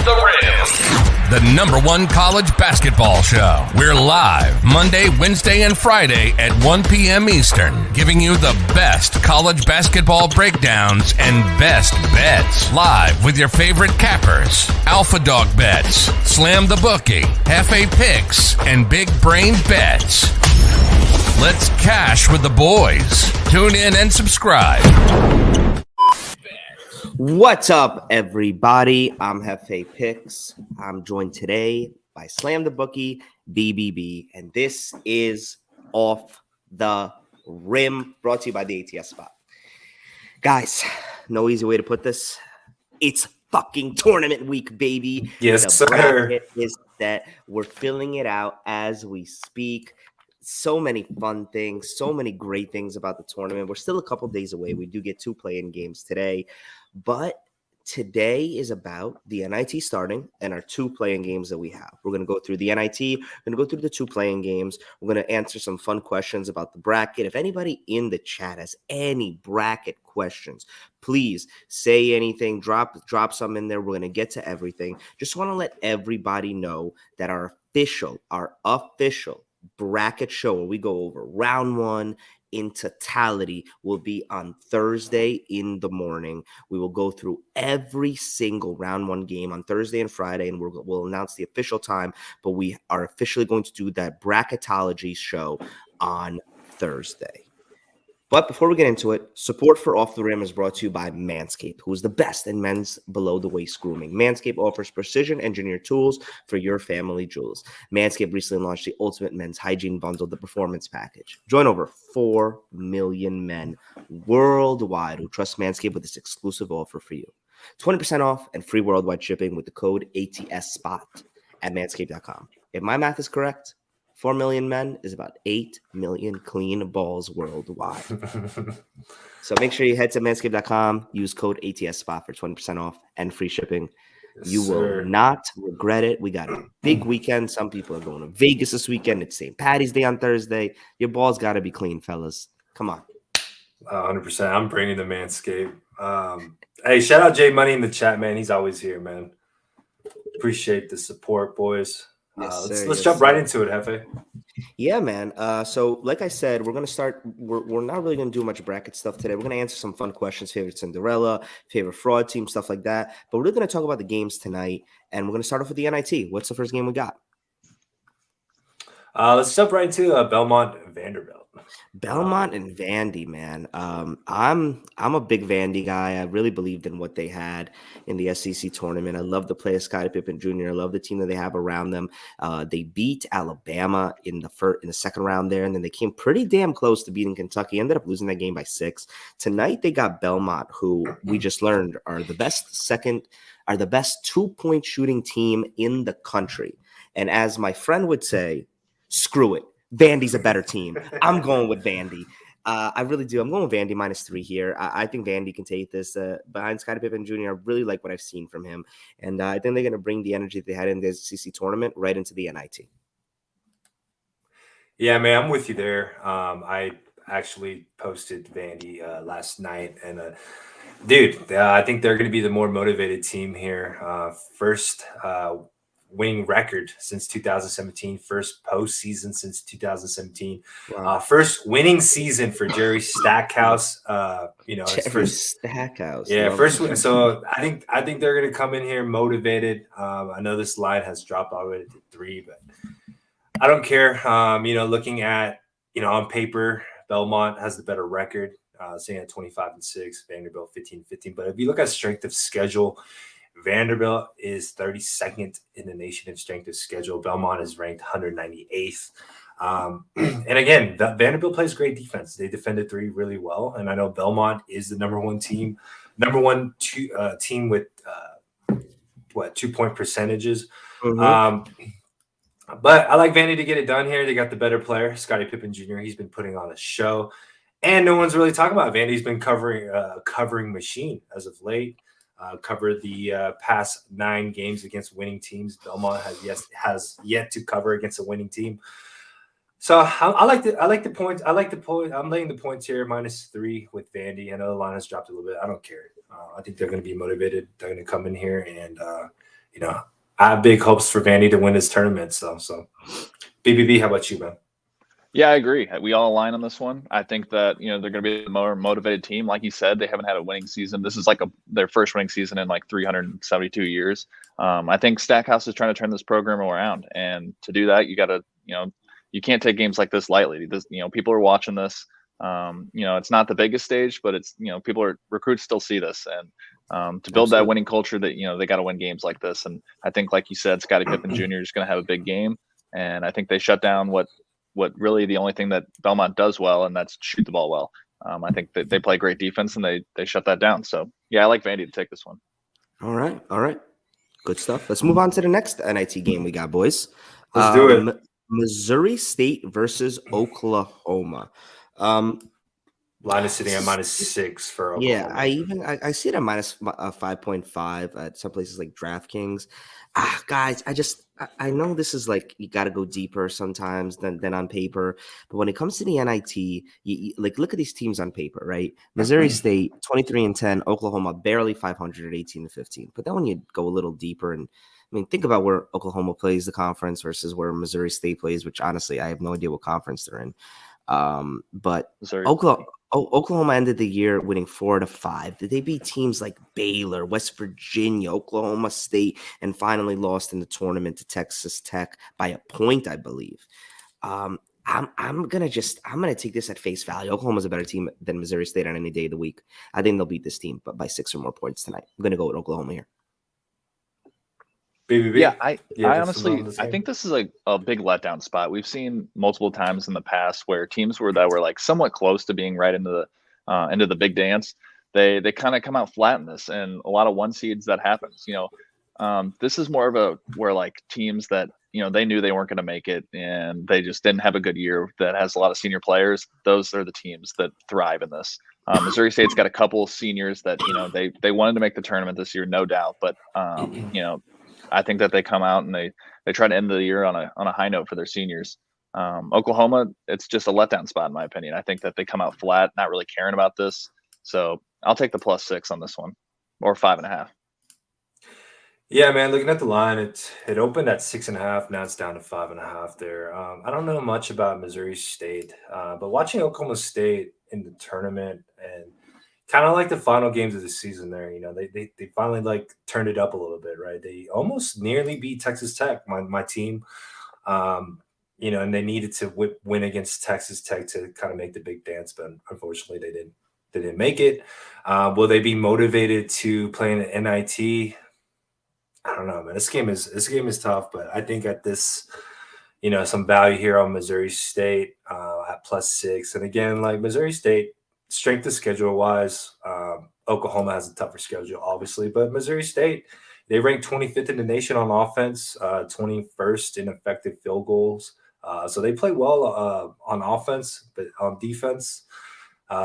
the Rim, the #1 college basketball show. We're live Monday, Wednesday, and Friday at 1 p.m. Eastern, giving you the best college basketball breakdowns and best bets. Live with your favorite cappers, Alpha Dog Bets, Slam the Bookie, Hefe Picks, and Big Brain Bets. Let's cash with the boys. Tune in and subscribe. What's up, everybody? I'm Hefe Picks. I'm joined today by Slam the Bookie, BBB, and this is Off the Rim, brought to you by the ATS Spot. Guys, no easy way to put this. It's fucking tournament week, baby. Yes, sir. Bracket is that we're filling it out as we speak. So many fun things, so many great things about the tournament. We're still a couple days away. We do get 2 play-in games today. But today is about the NIT starting and our 2 play-in games that we have. We're going to go through the NIT. We're going to go through the 2 play-in games. We're going to answer some fun questions about the bracket. If anybody in the chat has any bracket questions, please say anything. Drop some in there. We're going to get to everything. Just want to let everybody know that our official bracket show where we go over round 1 in totality will be on Thursday in the morning. We will go through every single round 1 game on Thursday and Friday, and we'll announce the official time, but we are officially going to do that bracketology show on Thursday. But before we get into it, support for Off the Rim is brought to you by Manscaped, who is the best in men's below-the-waist grooming. Manscaped offers precision-engineered tools for your family jewels. Manscaped recently launched the Ultimate Men's Hygiene Bundle, the Performance Package. Join over 4 million men worldwide who trust Manscaped with this exclusive offer for you. 20% off and free worldwide shipping with the code ATSSPOT at manscaped.com. If my math is correct, 4 million men is about 8 million clean balls worldwide. So make sure you head to manscaped.com, use code ATSSPOT for 20% off and free shipping. You will not regret it. We got a big weekend. Some people are going to Vegas this weekend. It's St. Patty's Day on Thursday. Your balls got to be clean, fellas. Come on. 100%. I'm bringing the Manscaped. Hey, shout out Jay Money in the chat, man. He's always here, man. Appreciate the support, boys. Let's jump right into it, Hefe. Yeah, man. So like I said, we're going to start. We're not really going to do much bracket stuff today. We're going to answer some fun questions, favorite Cinderella, favorite fraud team, stuff like that. But we're really going to talk about the games tonight, and we're going to start off with the NIT. What's the first game we got? Let's jump right into Belmont Vanderbilt. Belmont and Vandy, man. I'm a big Vandy guy. I really believed in what they had in the SEC tournament. I love the play of Scottie Pippen Jr. I love the team that they have around them. They beat Alabama in the second round there, and then they came pretty damn close to beating Kentucky. Ended up losing that game by 6. Tonight they got Belmont, who we just learned are the best 2-point shooting team in the country. And as my friend would say, screw it. Vandy's a better team. I'm going with Vandy. I really do. I'm going with Vandy -3 here. I think Vandy can take this behind Scottie Pippen Jr. I really like what I've seen from him. And I think they're going to bring the energy that they had in the SEC tournament right into the NIT. Yeah, man, I'm with you there. I actually posted Vandy last night. And, I think they're going to be the more motivated team here. First winning record since 2017, first postseason since 2017, Wow. First winning season for Jerry Stackhouse. Jerry Stackhouse. Yeah, first win. So I think they're going to come in here motivated. I know this line has dropped already to 3, but I don't care. Looking at on paper, Belmont has the better record, sitting at 25-6, Vanderbilt 15-15. But if you look at strength of schedule, Vanderbilt is 32nd in the nation in strength of schedule. Belmont is ranked 198th. And again, Vanderbilt plays great defense. They defended 3 really well. And I know Belmont is the number one team with 2-point percentages. Mm-hmm. But I like Vandy to get it done here. They got the better player, Scottie Pippen Jr. He's been putting on a show. And no one's really talking about Vandy's been covering machine as of late. Covered the past 9 games against winning teams. Belmont has yet to cover against a winning team. So I like the points. I'm laying the points here -3 with Vandy. I know the line has dropped a little bit. I don't care. I think they're going to be motivated. They're going to come in here and I have big hopes for Vandy to win this tournament. So BBB, how about you, man? Yeah, I agree. We all align on this one. I think that they're going to be a more motivated team. Like you said, they haven't had a winning season. This is like their first winning season in like 372 years. I think Stackhouse is trying to turn this program around, and to do that, you got to you can't take games like this lightly. People are watching this. It's not the biggest stage, but it's recruits still see this, and to build Absolutely. that winning culture, that they got to win games like this. And I think, like you said, Scottie Pippen Jr. is going to have a big game, and I think they shut down what really the only thing that Belmont does well, and that's shoot the ball well. I think that they play great defense, and they shut that down. So yeah, I like Vandy to take this one. All right. Good stuff. Let's move on to the next NIT game we got, boys. Let's do it. Missouri State versus Oklahoma. Line is sitting at -6 for Oklahoma. Yeah, I see it at minus 5.5 at some places like DraftKings. Guys, I know this is like you got to go deeper sometimes than on paper, but when it comes to the NIT, you like look at these teams on paper, right? Missouri State 23-10, Oklahoma barely 500 at 18-15. But then when you go a little deeper, and I mean, think about where Oklahoma plays the conference versus where Missouri State plays, which honestly I have no idea what conference they're in. But Oklahoma ended the year winning 4-5. Did they beat teams like Baylor, West Virginia, Oklahoma State, and finally lost in the tournament to Texas Tech by a point, I believe. I'm gonna take this at face value. Oklahoma's a better team than Missouri State on any day of the week. I think they'll beat this team, but by 6 or more points tonight. I'm gonna go with Oklahoma here. BBB? Yeah, I honestly think this is a big letdown spot. We've seen multiple times in the past where teams were like somewhat close to being right into the big dance. They kind of come out flat in this, and a lot of one seeds that happens. This is more of where like teams that they knew they weren't going to make it, and they just didn't have a good year. That has a lot of senior players. Those are the teams that thrive in this. Missouri State's got a couple seniors that they wanted to make the tournament this year, no doubt, but I think that they come out and they try to end the year on a high note for their seniors. Oklahoma, it's just a letdown spot in my opinion. I think that they come out flat, not really caring about this. So I'll take the +6 on this one, or 5.5. Yeah, man. Looking at the line, it opened at 6.5. Now it's down to 5.5 there. I don't know much about Missouri State, but watching Oklahoma State in the tournament and kind of like the final games of the season there, they finally like turned it up a little bit, right? They almost nearly beat Texas Tech, my team, and they needed to win against Texas Tech to kind of make the big dance, but unfortunately they didn't make it. Will they be motivated to play in an NIT? I don't know, man. This game is tough, but I think at this, some value here on Missouri State at +6, and again, like Missouri State. Strength of schedule wise, Oklahoma has a tougher schedule, obviously, but Missouri State, they rank 25th in the nation on offense, 21st in effective field goals. So they play well on offense, but on defense,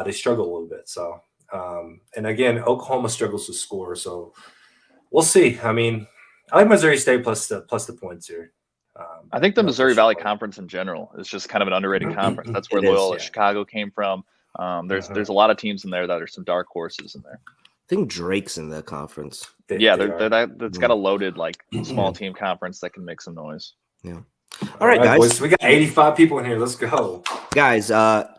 they struggle a little bit. So, and again, Oklahoma struggles to score. So we'll see. I mean, I like Missouri State plus the points here. I think the Missouri Valley Conference in general is just kind of an underrated conference. That's where Loyola Chicago came from. There's a lot of teams in there that are some dark horses in there. I think Drake's in the conference. That's got a loaded like small team conference that can make some noise. Yeah. All right, guys. Boys, we got 85 people in here. Let's go. Guys,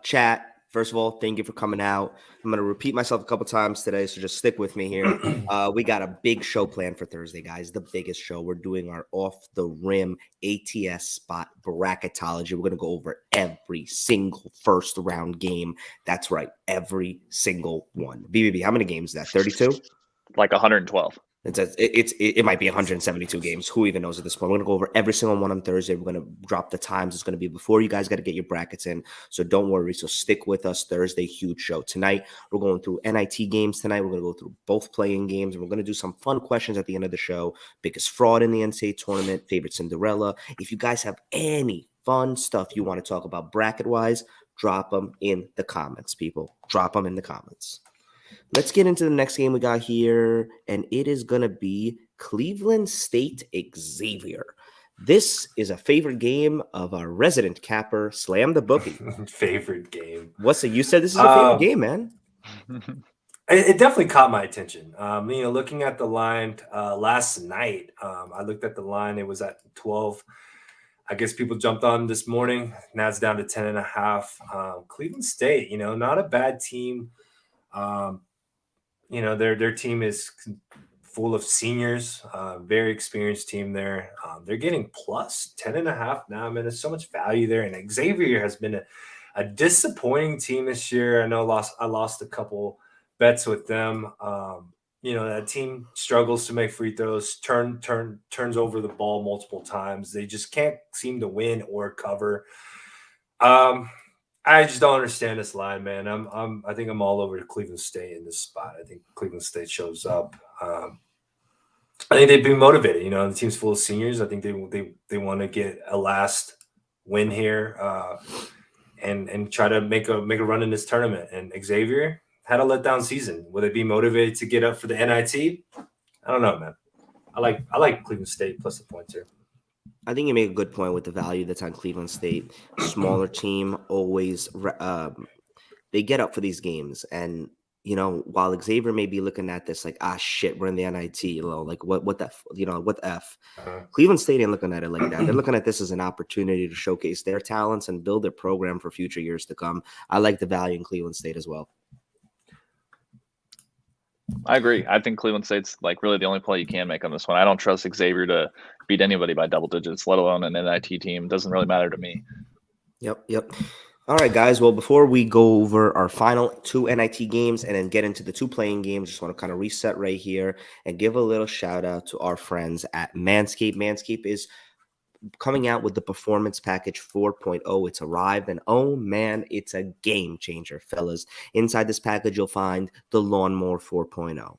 chat. First of all, thank you for coming out. I'm going to repeat myself a couple times today, so just stick with me here. We got a big show planned for Thursday, guys. The biggest show. We're doing our off-the-rim ATS spot bracketology. We're going to go over every single first-round game. That's right, every single one. BBB, how many games is that, 32? Like 112. It might be 172 games. Who even knows at this point? We're going to go over every single one on Thursday. We're going to drop the times. It's going to be before you guys got to get your brackets in. So don't worry. So stick with us. Thursday, huge show. Tonight, we're going through NIT games tonight. We're going to go through both playing games. And we're going to do some fun questions at the end of the show. Biggest fraud in the NCAA tournament. Favorite Cinderella. If you guys have any fun stuff you want to talk about bracket-wise, drop them in the comments, people. Drop them in the comments. Let's get into the next game we got here, and it is going to be Cleveland State Xavier. This is a favorite game of our resident capper, Slam the Bookie. Favorite game. You said this is a favorite game, man. It definitely caught my attention. Looking at the line last night, I looked at the line. It was at 12. I guess people jumped on this morning. Now it's down to 10.5. Cleveland State, not a bad team. Their team is full of seniors, very experienced team there. They're getting plus 10.5 now. I mean, there's so much value there. And Xavier has been a disappointing team this year. I know I lost a couple bets with them. That team struggles to make free throws, turns over the ball multiple times. They just can't seem to win or cover. I just don't understand this line, man. I think I'm all over to Cleveland State in this spot. I think Cleveland State shows up. I think they've been motivated. The team's full of seniors. I think they want to get a last win here and try to make a run in this tournament. And Xavier had a letdown season. Will they be motivated to get up for the NIT? I don't know, man. I like Cleveland State plus the points here. I think you make a good point with the value that's on Cleveland State. Smaller team, always they get up for these games. And, while Xavier may be looking at this like, shit, we're in the NIT, like what the F? Cleveland State ain't looking at it like that. They're looking at this as an opportunity to showcase their talents and build their program for future years to come. I like the value in Cleveland State as well. I agree. I think Cleveland State's like really the only play you can make on this one. I don't trust Xavier to beat anybody by double digits, let alone an NIT team. Doesn't really matter to me. Yep. All right, guys. Well, before we go over our final 2 NIT games and then get into the 2 playing games, just want to kind of reset right here and give a little shout out to our friends at Manscaped. Manscaped is coming out with the Performance Package 4.0. It's arrived, and oh man, it's a game changer, fellas. Inside this package, you'll find the Lawnmower 4.0,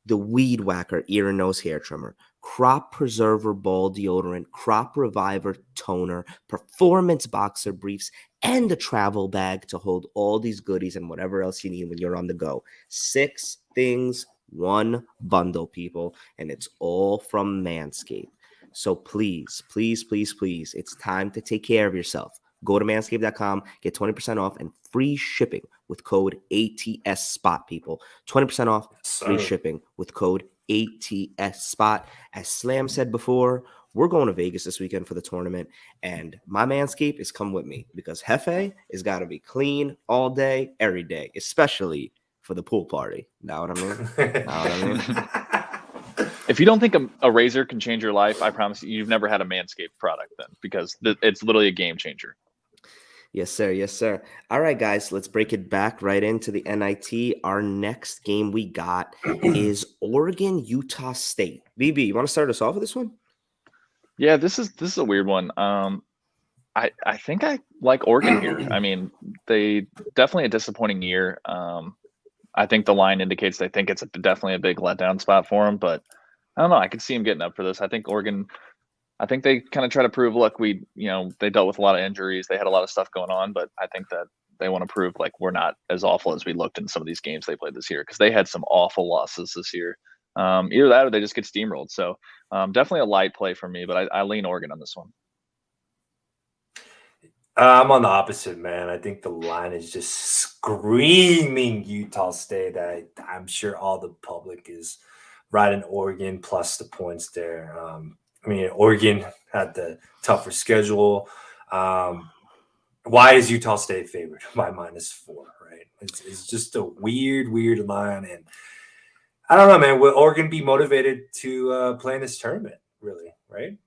the Weed Whacker ear and nose hair trimmer, Crop Preserver ball deodorant, Crop Reviver toner, Performance boxer briefs, and a travel bag to hold all these goodies and whatever else you need when you're on the go. 6 things, 1 bundle, people, and it's all from Manscaped. So please, it's time to take care of yourself. Go to manscaped.com, get 20% off and free shipping with code ATSSPOT, people. 20% off, free shipping with code ATSSPOT. As Slam said before, we're going to Vegas this weekend for the tournament, and my Manscaped is come with me because Hefe has got to be clean all day, every day, especially for the pool party. Know what I mean? If you don't think a razor can change your life, I promise you've never had a Manscaped product then, because it's literally a game changer. Yes, sir. All right, guys, let's break it back right into the NIT. Our next game we got is Oregon, Utah State. BB, you want to start us off with this one? Yeah, this is a weird one. I think I like Oregon here. I mean, they definitely a disappointing year. I think the line indicates they think it's definitely a big letdown spot for them, but I don't know. I could see him getting up for this. I think Oregon, I think they kind of try to prove, look, they dealt with a lot of injuries. They had a lot of stuff going on, but I think that they want to prove like we're not as awful as we looked in some of these games they played this year, because they had some awful losses this year. Either that or they just get steamrolled. So definitely a light play for me, but I lean Oregon on this one. I'm on the opposite, man. I think the line is just screaming Utah State. I'm sure all the public is riding Oregon plus the points there. Oregon had the tougher schedule. Why is Utah State favored by -4, right? It's just a weird line. And I don't know, man. Will Oregon be motivated to play in this tournament, really, right?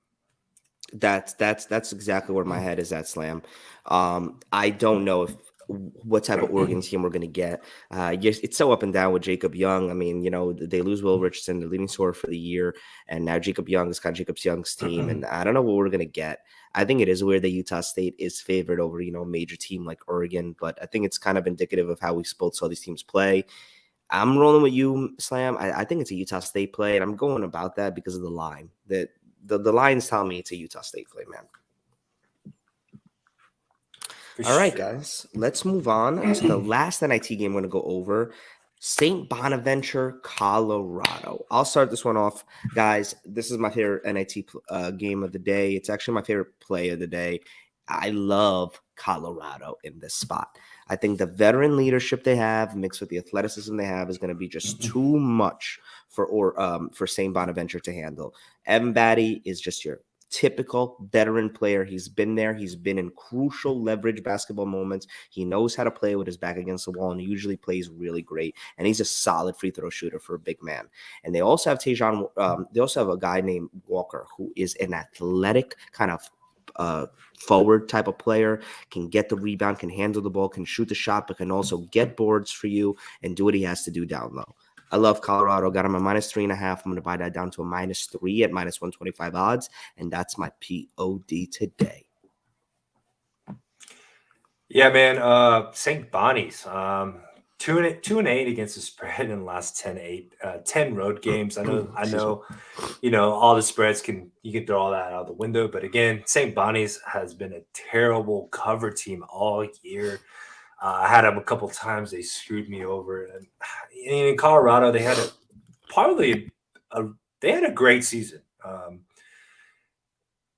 That's exactly where my head is at, Slam. I don't know what type of Oregon team we're going to get. It's so up and down with Jacob Young. I mean, they lose Will Richardson, the leading scorer for the year, and now Jacob Young is kind of Jacob Young's team, and I don't know what we're going to get. I think it is weird that Utah State is favored over, a major team like Oregon, but I think it's kind of indicative of how we both saw these teams play. I'm rolling with you, Slam. I think it's a Utah State play, and I'm going about that because of the line. That the lines tell me it's a Utah State play, man. All right, guys, let's move on to the last NIT game we're going to go over. St. Bonaventure, Colorado. I'll start this one off, guys. This is my favorite NIT game of the day. It's actually my favorite play of the day. I love Colorado in this spot. I think the veteran leadership they have mixed with the athleticism they have is going to be just too much for St. Bonaventure to handle. Evan Batty is just your typical veteran player. He's been there. He's been in crucial leverage basketball moments. He knows how to play with his back against the wall, and he usually plays really great. And he's a solid free throw shooter for a big man. And they also have they also have a guy named Walker, who is an athletic kind of forward type of player, can get the rebound, can handle the ball, can shoot the shot, but can also get boards for you and do what he has to do down low. I love Colorado. Got him a -3.5. I'm going to buy that down to a -3 at -125 odds, and that's my POD today. Yeah, man. St. Bonnie's 2-8 against the spread in the last 10 road games. I know. All the spreads you can throw all that out the window. But again, St. Bonnie's has been a terrible cover team all year. I had them a couple times. They screwed me over. And in Colorado, they had a great season.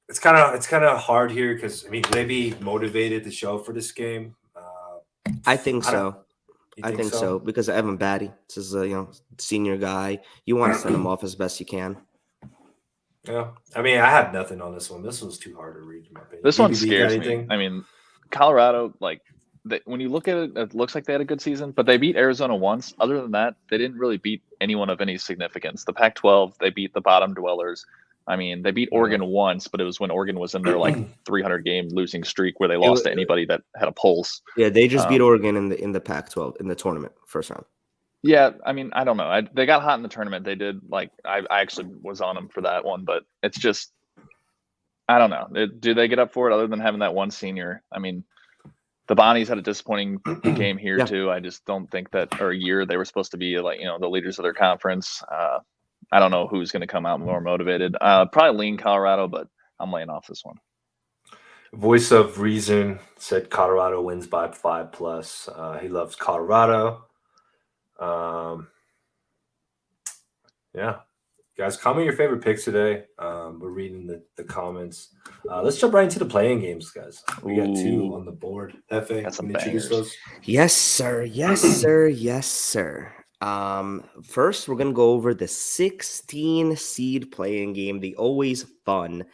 It's kind of hard here because Libby motivated the show for this game. I think so. I think so because of Evan Batty. This is a senior guy. You want to send him off as best you can. Yeah, I had nothing on this one. This one's too hard to read. In my opinion. This one scares me. Colorado, when you look at it, it looks like they had a good season, but they beat Arizona once. Other than that, they didn't really beat anyone of any significance. The Pac-12, they beat the bottom dwellers. They beat Oregon once, but it was when Oregon was in their 300-game losing streak where they lost to anybody that had a pulse. Yeah, they just beat Oregon in the Pac-12 in the tournament first round. Yeah, I don't know. They got hot in the tournament. They did. I actually was on them for that one, but it's just I don't know. Do they get up for it other than having that one senior? The Bonnies had a disappointing game here too. I just don't think that, or a year they were supposed to be the leaders of their conference. I don't know who's going to come out more motivated. Probably lean Colorado, but I'm laying off this one. Voice of Reason said Colorado wins by 5+. He loves Colorado. Yeah. Guys, comment your favorite picks today. We're reading the comments. Let's jump right into the playing games, guys. We got 2 on the board. Hefe, got some introduce those? Yes, sir. Yes, sir. Yes, sir. First, we're going to go over the 16 seed playing game, the always fun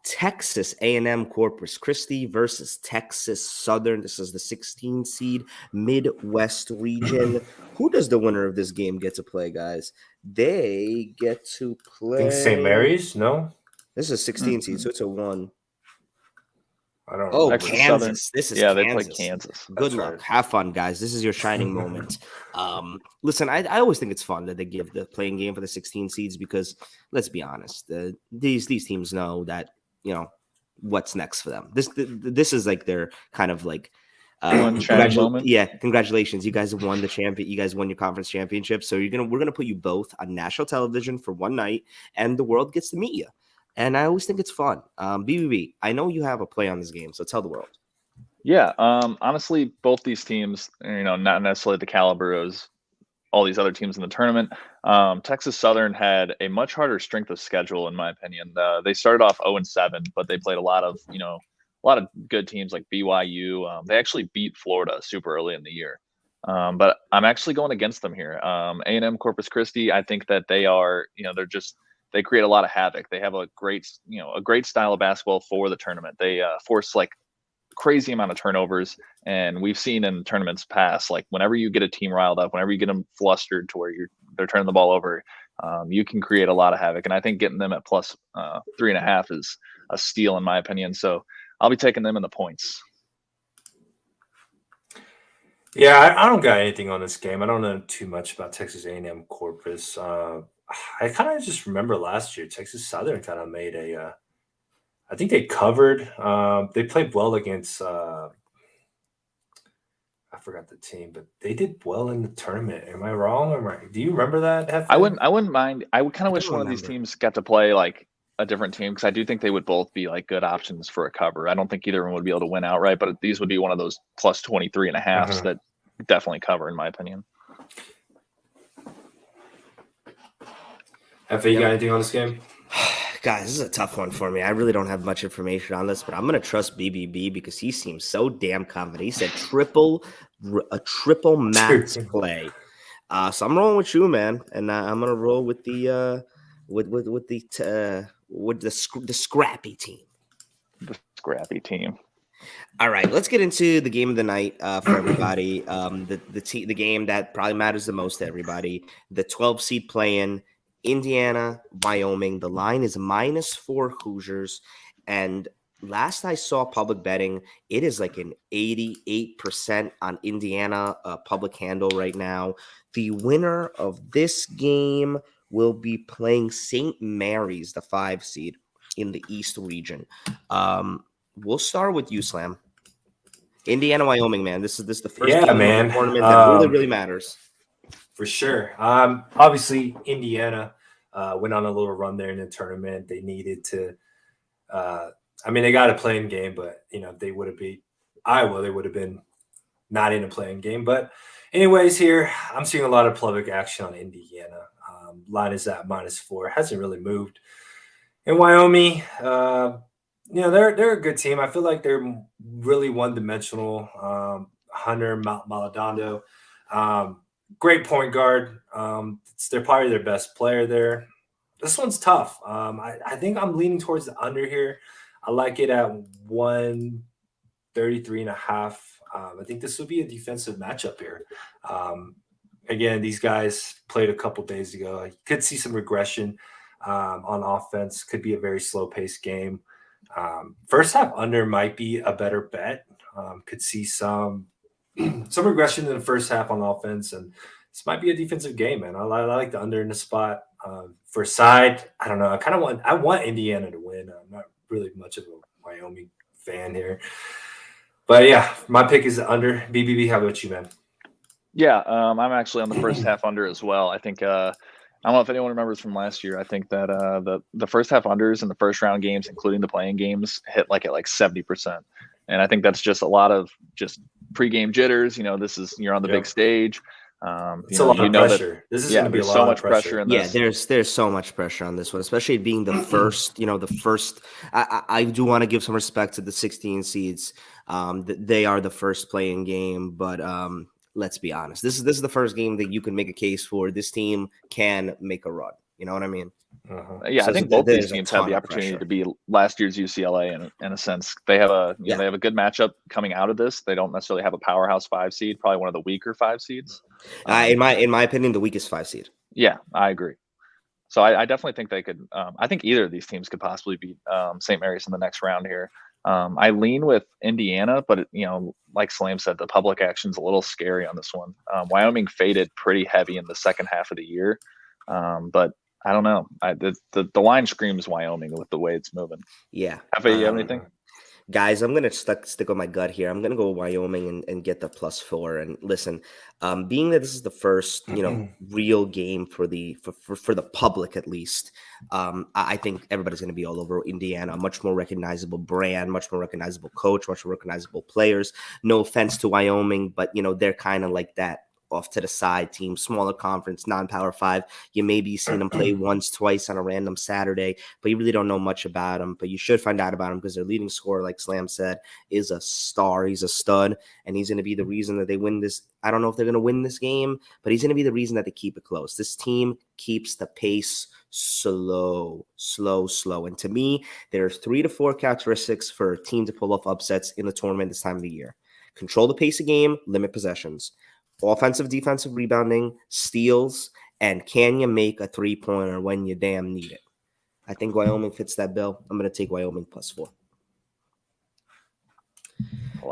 Texas A&M Corpus Christi versus Texas Southern. This is the 16 seed Midwest region. Who does the winner of this game get to play, guys? They get to play. I think St. Mary's? No, this is a 16 seed, so it's a 1. I don't know. Kansas. Southern. This is Kansas. They play Kansas. Good luck. Right. Have fun, guys. This is your shining moment. Listen, I always think it's fun that they give the playing game for the 16 seeds because, let's be honest, these teams know that, what's next for them. This is their kind of congratulations. You guys won the champion. You guys won your conference championship. So we're gonna put you both on national television for one night, and the world gets to meet you. And I always think it's fun. BBB, I know you have a play on this game, so tell the world. Yeah, honestly, both these teams, not necessarily the caliber as all these other teams in the tournament. Texas Southern had a much harder strength of schedule, in my opinion. They started off 0-7, but they played a lot of good teams like BYU. They actually beat Florida super early in the year. But I'm actually going against them here. A&M Corpus Christi, I think that they are, they create a lot of havoc. They have a great style of basketball for the tournament. They force crazy amount of turnovers, and we've seen in tournaments past, whenever you get a team riled up, whenever you get them flustered to where they're turning the ball over, you can create a lot of havoc. And I think getting them at plus 3.5 is a steal in my opinion. So I'll be taking them in the points. Yeah, I don't got anything on this game. I don't know too much about Texas A&M Corpus. I kind of just remember last year Texas Southern kind of made I think they covered. They played well against. I forgot the team, but they did well in the tournament. Am I wrong? Or do you remember that? I wouldn't mind. I would kind of wish one of these teams got to play a different team because I do think they would both be good options for a cover. I don't think either one would be able to win outright, but these would be one of those plus 23.5s that definitely cover, in my opinion. F, you got anything on this game? Guys, this is a tough one for me. I really don't have much information on this, but I'm gonna trust BBB because he seems so damn confident. He said a triple max play. So I'm rolling with you, man, and I'm gonna roll with the the scrappy team. The scrappy team. All right, let's get into the game of the night for everybody. The game that probably matters the most to everybody. The 12 seed play-in, Indiana, Wyoming. The line is -4 Hoosiers, and last I saw public betting, it is like an 88% on Indiana public handle right now. The winner of this game will be playing St. Mary's, the 5 seed in the East region. We'll start with you, Slam. Indiana, Wyoming, man. This is the first game man. of the tournament that really matters. For sure. Obviously, Indiana went on a little run there in the tournament. They needed to. They got a playing game, but if they would have beat Iowa, they would have been not in a playing game. But anyways, here I'm seeing a lot of public action on Indiana. Line is at -4. It hasn't really moved. In Wyoming, they're a good team. I feel like they're really one-dimensional. Hunter Maladando, great point guard. They're probably their best player there. This one's tough. I think I'm leaning towards the under here. I like it at 133.5. I think this will be a defensive matchup here. Again, these guys played a couple days ago. You could see some regression on offense. Could be a very slow-paced game. First half under might be a better bet. Could see some regression in the first half on offense, and this might be a defensive game, man. I like the under in the spot. For side, I don't know. I want Indiana to win. I'm not really much of a Wyoming fan here, but yeah, my pick is the under. BBB, how about you, man? Yeah, I'm actually on the first half under as well. I think I don't know if anyone remembers from last year. I think that the first half unders in the first round games, including the playing games, hit at 70%. And I think that's just a lot of just pregame jitters. You're on the big stage. It's a lot of pressure. This is going to be a lot so of much pressure in this. Yeah, there's so much pressure on this one, especially being the first. I do want to give some respect to the 16 seeds. They are the first playing game, but let's be honest. This is the first game that you can make a case for. This team can make a run. You know what I mean? Yeah, so I think both these teams have the opportunity to be last year's UCLA in a sense. They have they have a good matchup coming out of this. They don't necessarily have a powerhouse 5 seed, probably one of the weaker 5 seeds. In my opinion, the weakest 5 seed. Yeah, I agree. So I definitely think they could. I think either of these teams could possibly beat St. Mary's in the next round here. I lean with Indiana, but like Slam said, the public action's a little scary on this one. Wyoming faded pretty heavy in the second half of the year, but I don't know. The line screams Wyoming with the way it's moving. Yeah. Have you have anything? Guys, I'm gonna stick with my gut here. I'm gonna go Wyoming and get the +4. And listen, being that this is the first real game for the public at least, I think everybody's gonna be all over Indiana. Much more recognizable brand, much more recognizable coach, much more recognizable players. No offense to Wyoming, but they're kind of like that off to the side team, smaller conference, non-power 5. You maybe seen them play once, twice on a random Saturday, but you really don't know much about them. But you should find out about them because their leading scorer, like Slam said, is a star. He's a stud, and he's going to be the reason that they win this. I don't know if they're going to win this game, but he's going to be the reason that they keep it close. This team keeps the pace slow. And to me, there's 3 to 4 characteristics for a team to pull off upsets in the tournament this time of the year. Control the pace of game, limit possessions. Offensive, defensive rebounding, steals, and can you make a 3-pointer when you damn need it? I think Wyoming fits that bill. I'm going to take Wyoming +4.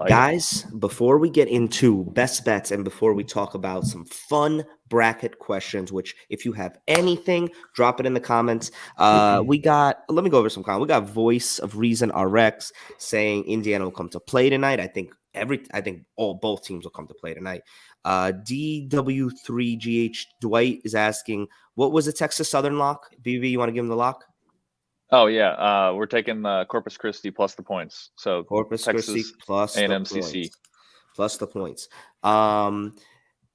Guys, before we get into best bets and before we talk about some fun bracket questions, which if you have anything, drop it in the comments. Let me go over some comments. We got Voice of Reason RX saying Indiana will come to play tonight. I think both teams will come to play tonight. DW3GH Dwight is asking, what was the Texas Southern lock? BB, you want to give him the lock? Oh yeah, we're taking Corpus Christi plus the points. So Corpus Texas Christi plus A&M the points. CC Plus the points.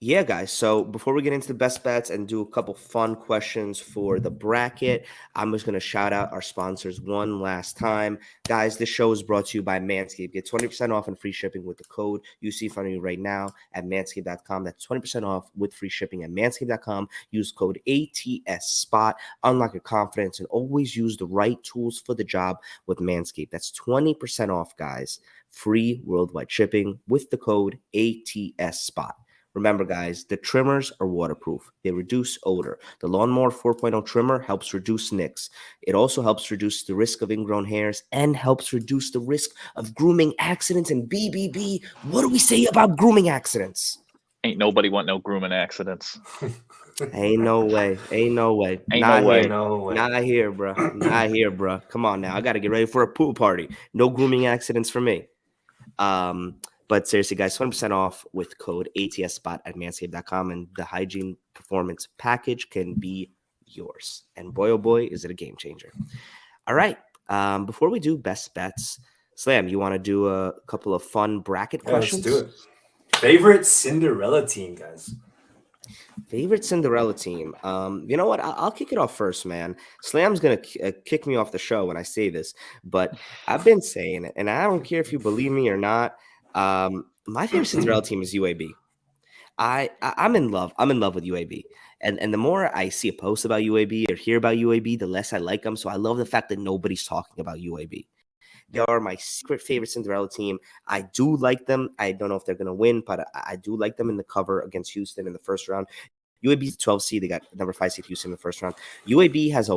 Yeah, guys. So before we get into the best bets and do a couple fun questions for the bracket, I'm just going to shout out our sponsors one last time. Guys, this show is brought to you by Manscaped. Get 20% off and free shipping with the code you see in front of you right now at manscaped.com. That's 20% off with free shipping at manscaped.com. Use code ATSSPOT. Unlock your confidence and always use the right tools for the job with Manscaped. That's 20% off, guys. Free worldwide shipping with the code ATSSPOT. Remember, guys, the trimmers are waterproof. They reduce odor. The Lawnmower 4.0 trimmer helps reduce nicks. It also helps reduce the risk of ingrown hairs and helps reduce the risk of grooming accidents. And BBB, what do we say about grooming accidents? Ain't nobody want no grooming accidents. Ain't no way. Ain't no way. Ain't no way. Not here, bro. Not here, bro. Come on now. I got to get ready for a pool party. No grooming accidents for me. But seriously, guys, 20% off with code ATSSPOT at manscaped.com, and the hygiene performance package can be yours. And boy, oh boy, is it a game changer. All right. Before we do best bets, Slam, you want to do a couple of fun bracket questions? Let's do it. Favorite Cinderella team, guys? Favorite Cinderella team. You know what? I'll kick it off first, man. Slam's going to kick me off the show when I say this, but I've been saying it, and I don't care if you believe me or not. My favorite Cinderella team is UAB. I'm in love. I'm in love with UAB. And the more I see a post about UAB or hear about UAB, the less I like them. So I love the fact that nobody's talking about UAB. They are my secret favorite Cinderella team. I do like them. I don't know if they're going to win, but I do like them in the cover against Houston in the first round. UAB's 12 seed. They got number 5 seed Houston in the first round. UAB has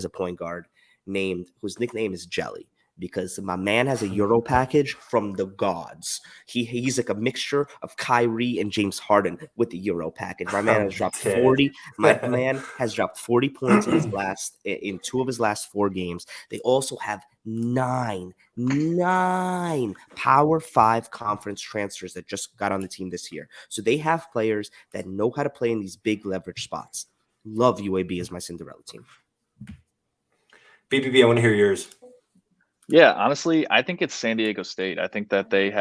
a point guard named whose nickname is Jelly, because my man has a Euro package from the gods. He's like a mixture of Kyrie and James Harden with the Euro package. My man has dropped 40. My man has dropped 40 points in 2 of his last 4 games. They also have 9 Power 5 conference transfers that just got on the team this year. So they have players that know how to play in these big leverage spots. Love UAB as my Cinderella team. BBB, I want to hear yours. Yeah, honestly, I think it's San Diego State. I think that they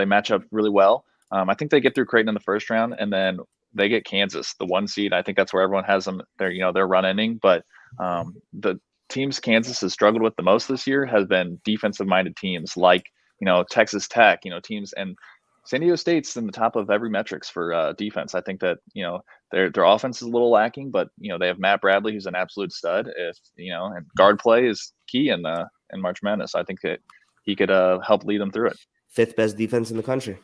match up really well. I think they get through Creighton in the first round, and then they get Kansas, the 1 seed. I think that's where everyone has them. They're run ending, but the teams Kansas has struggled with the most this year has been defensive-minded teams like Texas Tech. Teams, and San Diego State's in the top of every metrics for defense. I think that their offense is a little lacking, but they have Matt Bradley, who's an absolute stud. And guard play is key in March Madness. I think that he could help lead them through it. 5th best defense in the country.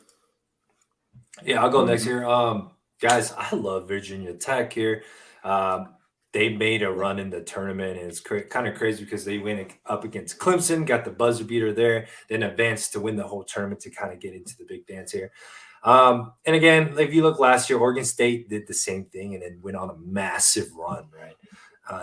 Yeah, I'll go next here. Guys, I love Virginia Tech here. They made a run in the tournament, and it's kind of crazy because they went up against Clemson, got the buzzer beater there, then advanced to win the whole tournament to kind of get into the big dance here. And again, if you look last year, Oregon State did the same thing and then went on a massive run, right?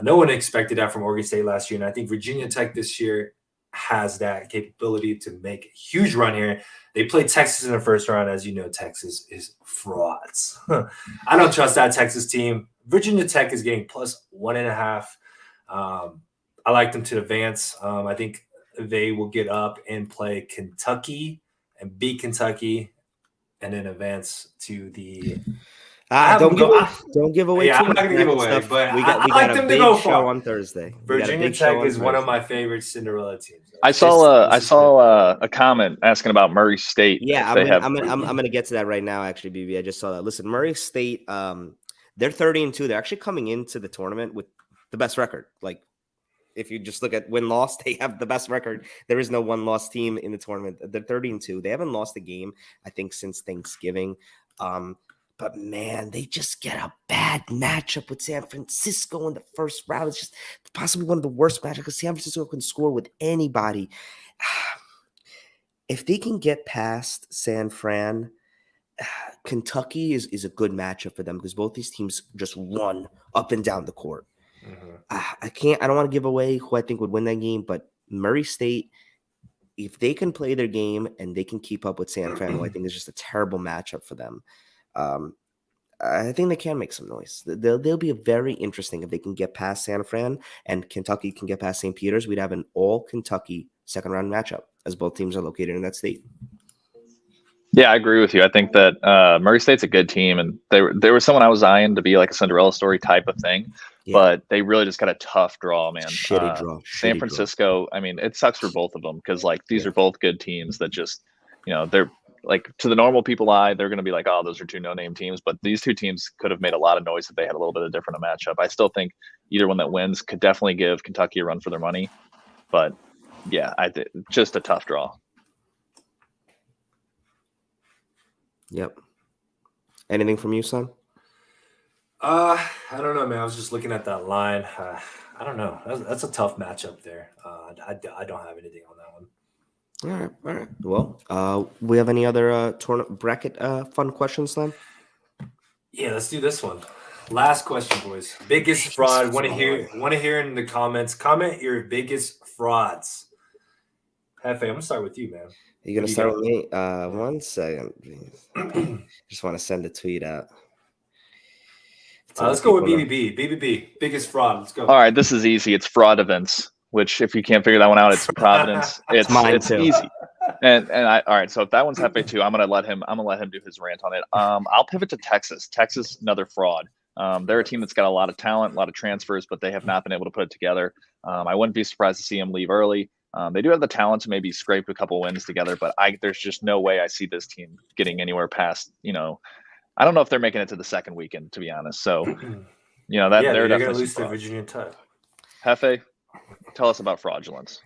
No one expected that from Oregon State last year, and I think Virginia Tech this year has that capability to make a huge run here. They played Texas in the first round. As you know, Texas is frauds. I don't trust that Texas team. Virginia Tech is getting plus 1.5. I like them to advance. I think they will get up and play Kentucky and beat Kentucky and then advance to the don't give away. Yeah, too I'm not going to give away, stuff. but we got a big show on Thursday. Virginia Tech is one of my favorite Cinderella teams. I saw a comment asking about Murray State. Yeah, I'm gonna get to that right now. Actually, BB, I just saw that. Listen, Murray State, they're 30-2. They're actually coming into the tournament with the best record. Like, if you just look at win-loss, they have the best record. There is no one-loss team in the tournament. They're 30-2. They haven't lost a game, I think, since Thanksgiving. But, man, they just get a bad matchup with San Francisco in the first round. It's just possibly one of the worst matchups because San Francisco can score with anybody. If they can get past San Fran, Kentucky is a good matchup for them because both these teams just run up and down the court. Mm-hmm. I don't want to give away who I think would win that game, but Murray State, if they can play their game and they can keep up with San Fran, who I think is just a terrible matchup for them. I think they can make some noise. They'll be very interesting if they can get past San Fran and Kentucky can get past St. Peter's. We'd have an all Kentucky second round matchup as both teams are located in that state. Yeah, I agree with you. I think that Murray State's a good team, and they were someone I was eyeing to be like a Cinderella story type of thing, but they really just got a tough draw, man. Shitty draw. San Francisco, I mean, it sucks for both of them because like these are both good teams that just, they're like to the normal people eye, they're going to be like, oh, those are two no-name teams, but these two teams could have made a lot of noise if they had a little bit of different a matchup. I still think either one that wins could definitely give Kentucky a run for their money, but yeah, just a tough draw. Yep. Anything from you, son? I don't know, man. I was just looking at that line. I don't know. That's a tough matchup there. I don't have anything on that one. All right. Well, we have any other tournament bracket fun questions, then? Yeah, let's do this one. Last question, boys. Biggest fraud. Want to hear in the comments. Comment your biggest frauds. Hefe, I'm gonna start with you, man. You're going to start with me? 1 second, please. Just want to send a tweet out. Let's go with BBB. BBB, biggest fraud. Let's go. All right, this is easy. It's fraud events, which if you can't figure that one out, it's Providence. It's easy. And all right, so if that one's Hefe too, I'm gonna let him do his rant on it. I'll pivot to Texas. Texas, another fraud. They're a team that's got a lot of talent, a lot of transfers, but they have not been able to put it together. I wouldn't be surprised to see them leave early. They do have the talent to maybe scrape a couple wins together, but there's just no way I see this team getting anywhere past, I don't know if they're making it to the second weekend, to be honest. So, they're going to definitely lose to Virginia Tech. Hefe, tell us about fraudulence.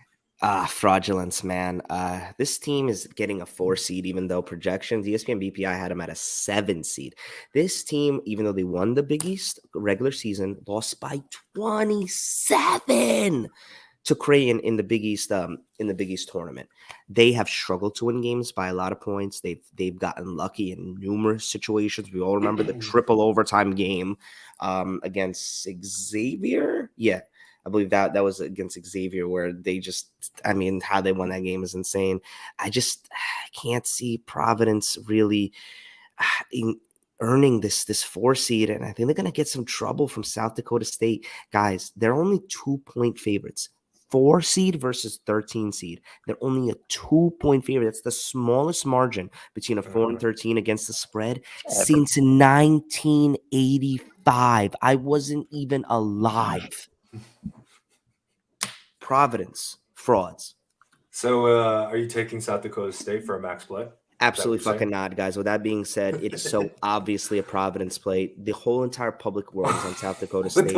Fraudulence, man. This team is getting a 4 seed, even though projections, ESPN BPI had them at a 7 seed. This team, even though they won the Big East regular season, lost by 27 to Creighton in the Big East tournament. They have struggled to win games by a lot of points. They've gotten lucky in numerous situations. We all remember the triple overtime game against Xavier. Yeah, I believe that was against Xavier, where they just, how they won that game is insane. I can't see Providence really earning this 4 seed, and I think they're going to get some trouble from South Dakota State. Guys, they're only 2-point favorites. 4 seed versus 13 seed. They're only a 2-point favorite. That's the smallest margin between a 4 and 13 against the spread since 1985. I wasn't even alive. Providence, frauds. So are you taking South Dakota State for a max play? Absolutely fucking not, guys. With that being said, it is so obviously a Providence play. The whole entire public world is on South Dakota State.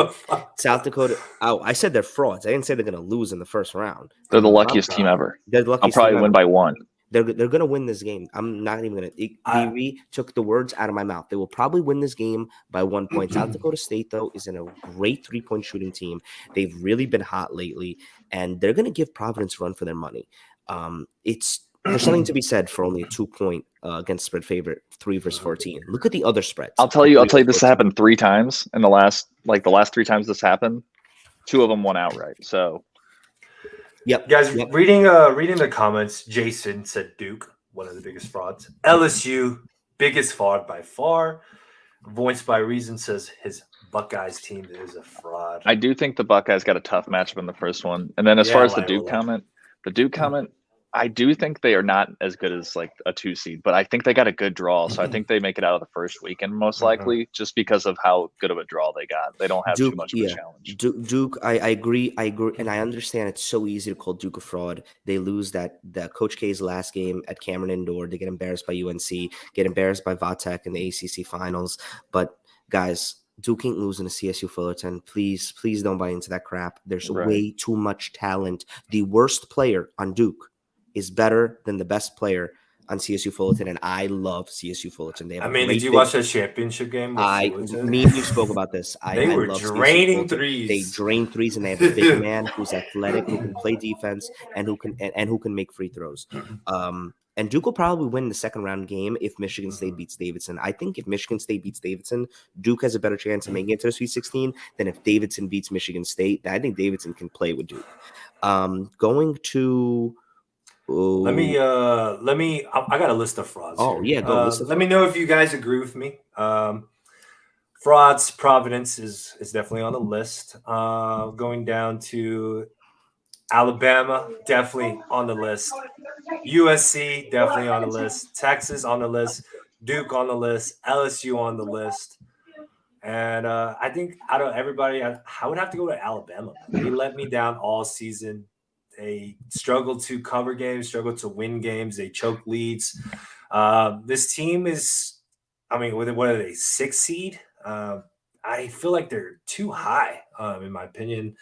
South Dakota. Oh, I said they're frauds. I didn't say they're going to lose in the first round. They're the luckiest team ever. They're the luckiest. I'll probably win by 1. They're going to win this game. I'm not even going to. He took the words out of my mouth. They will probably win this game by 1 point. South Dakota State, though, is in a great 3-point shooting team. They've really been hot lately, and they're going to give Providence a run for their money. There's something to be said for only a 2-point against spread favorite, 3 versus 14. Look at the other spreads. I'll tell you this happened 3 times in the last 3 times this happened. 2 of them won outright. So, guys, reading the comments, Jason said Duke, one of the biggest frauds. LSU, biggest fraud by far. Voiced by Reason says his Buckeyes team is a fraud. I do think the Buckeyes got a tough matchup in the first one. And then as far as the Duke comment, I do think they are not as good as like a 2 seed, but I think they got a good draw. So I think they make it out of the first weekend most likely, just because of how good of a draw they got. They don't have too much of a challenge. Duke, I agree, and I understand it's so easy to call Duke a fraud. They lose the Coach K's last game at Cameron Indoor. They get embarrassed by UNC, get embarrassed by Vatek in the ACC finals. But guys, Duke ain't losing to CSU Fullerton. Please don't buy into that crap. There's way too much talent. The worst player on Duke is better than the best player on CSU Fullerton, and I love CSU Fullerton. Did you watch that championship game? Me and you spoke about this. They were draining threes. They drain threes, and they have a big man who's athletic, who can play defense, and who can make free throws. And Duke will probably win the second round game if Michigan State beats Davidson. I think if Michigan State beats Davidson, Duke has a better chance of making it to the Sweet 16 than if Davidson beats Michigan State. I think Davidson can play with Duke. Going to. Let me. I got a list of frauds. Oh here. Go. Let me know if you guys agree with me. Frauds. Providence is definitely on the list. Going down to Alabama, definitely on the list. USC, definitely on the list. Texas on the list. Duke on the list. LSU on the list. And I think out of everybody, I would have to go to Alabama. They let me down all season. They struggle to cover games, struggle to win games. They choke leads. This team is, I mean, what are they, 6th seed? I feel like they're too high, in my opinion.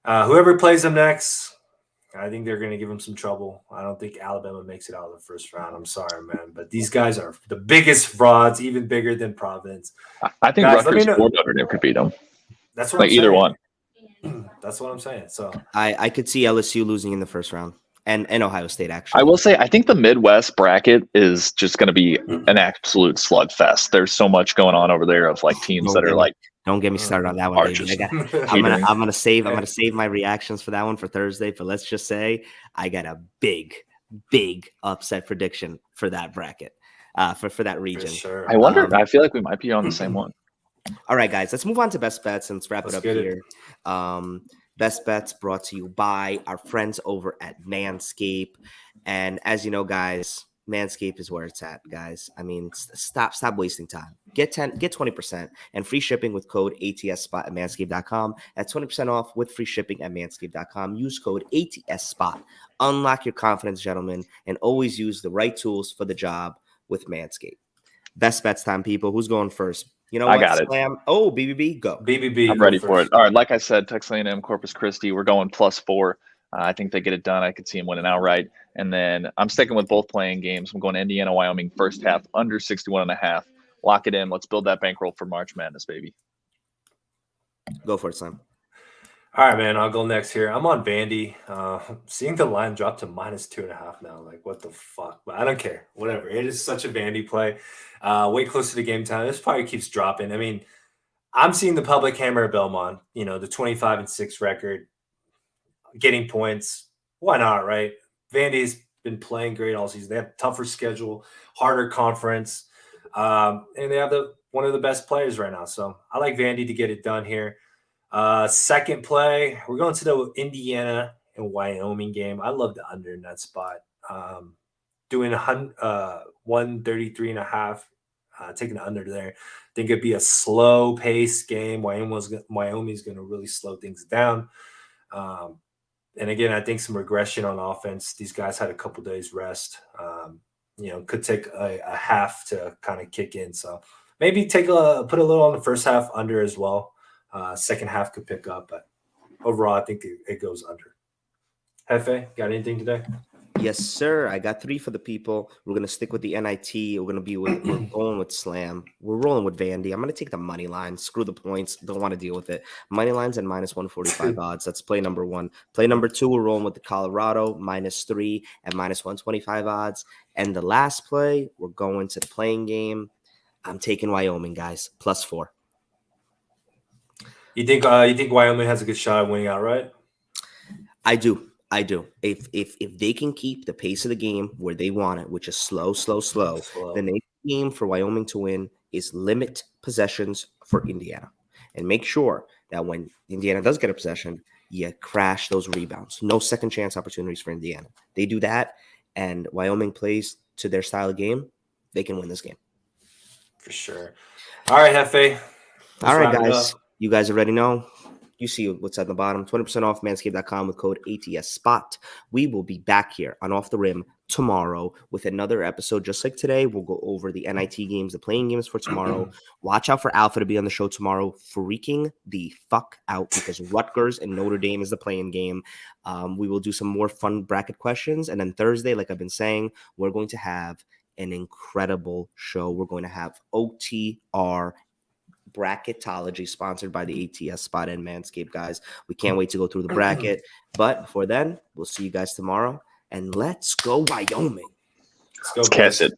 Whoever plays them next, I think they're going to give them some trouble. I don't think Alabama makes it out of the first round. I'm sorry, man. But these guys are the biggest frauds, even bigger than Providence. I think Guys, Rutgers or Notre Dame could beat them. That's what like I'm either saying. one. That's what I'm saying. So I could see LSU losing in the first round and Ohio State, actually. I will say, I think the Midwest bracket is just going to be an absolute slugfest. There's so much going on over there of like teams that are like. Don't get me started on that one, baby. I'm gonna save my reactions for that one for Thursday. But let's just say I got a big upset prediction for that bracket, for that region. Sure. I wonder. I feel like we might be on the same one. All right, guys, let's move on to best bets and let's wrap it up here. Best bets brought to you by our friends over at Manscaped, and as you know, guys, Manscaped is where it's at, guys. I mean, stop wasting time. Get 20% and free shipping with code ATSSPOT at manscaped.com. That's 20% off with free shipping at manscaped.com. Use code ATSSPOT. Unlock your confidence, gentlemen, and always use the right tools for the job with Manscaped. Best bets time, people. Who's going first? You know what? I got Slam. It. Oh, BBB, go. BBB. I'm ready for it. All right, like I said, Texas A&M, Corpus Christi, we're going +4. I think they get it done. I could see them winning outright. And then I'm sticking with both playing games. I'm going Indiana, Wyoming, first half, under 61.5. Lock it in. Let's build that bankroll for March Madness, baby. Go for it, Sam. All right, man. I'll go next here. I'm on Vandy. Seeing the line drop to -2.5 now. Like, what the fuck? But I don't care. Whatever. It is such a Vandy play. Way closer to game time. This probably keeps dropping. I mean, I'm seeing the public hammer at Belmont. You know, the 25-6 record. Getting points, why not, right? Vandy's been playing great all season. They have a tougher schedule, harder conference, and they have one of the best players right now. So I like Vandy to get it done here. Second play, we're going to the Indiana and Wyoming game. I love the under in that spot. Doing 133.5, taking the under there. I think it'd be a slow pace game. Wyoming's going to really slow things down. And again, I think some regression on offense. These guys had a couple days rest. Could take a half to kind of kick in. So maybe put a little on the first half under as well. Second half could pick up, but overall, I think it goes under. Hefe, got anything today? Yes, sir. I got 3 for the people. We're going to stick with the NIT. We're going with Slam. We're rolling with Vandy. I'm going to take the money line. Screw the points. Don't want to deal with it. Money lines and -145 odds. That's play number 1. Play number 2, we're rolling with the Colorado, -3 and -125 odds. And the last play, we're going to the playing game. I'm taking Wyoming, guys, +4. You think Wyoming has a good shot at winning outright? I do. If they can keep the pace of the game where they want it, which is slow, the name of the game for Wyoming to win is limit possessions for Indiana. And make sure that when Indiana does get a possession, you crash those rebounds. No second chance opportunities for Indiana. They do that, and Wyoming plays to their style of game, they can win this game. For sure. All right, Hefe. All right, guys. You guys already know. You see what's at the bottom. 20% off manscaped.com with code ATSSPOT. We will be back here on Off the Rim tomorrow with another episode. Just like today, we'll go over the NIT games, the playing games for tomorrow. Watch out for Alpha to be on the show tomorrow. Freaking the fuck out because Rutgers and Notre Dame is the playing game. We will do some more fun bracket questions. And then Thursday, like I've been saying, we're going to have an incredible show. We're going to have OTR Bracketology sponsored by the ATS Spot and Manscaped, guys. We can't wait to go through the bracket. But before then, we'll see you guys tomorrow. And let's go Wyoming. Let's catch it.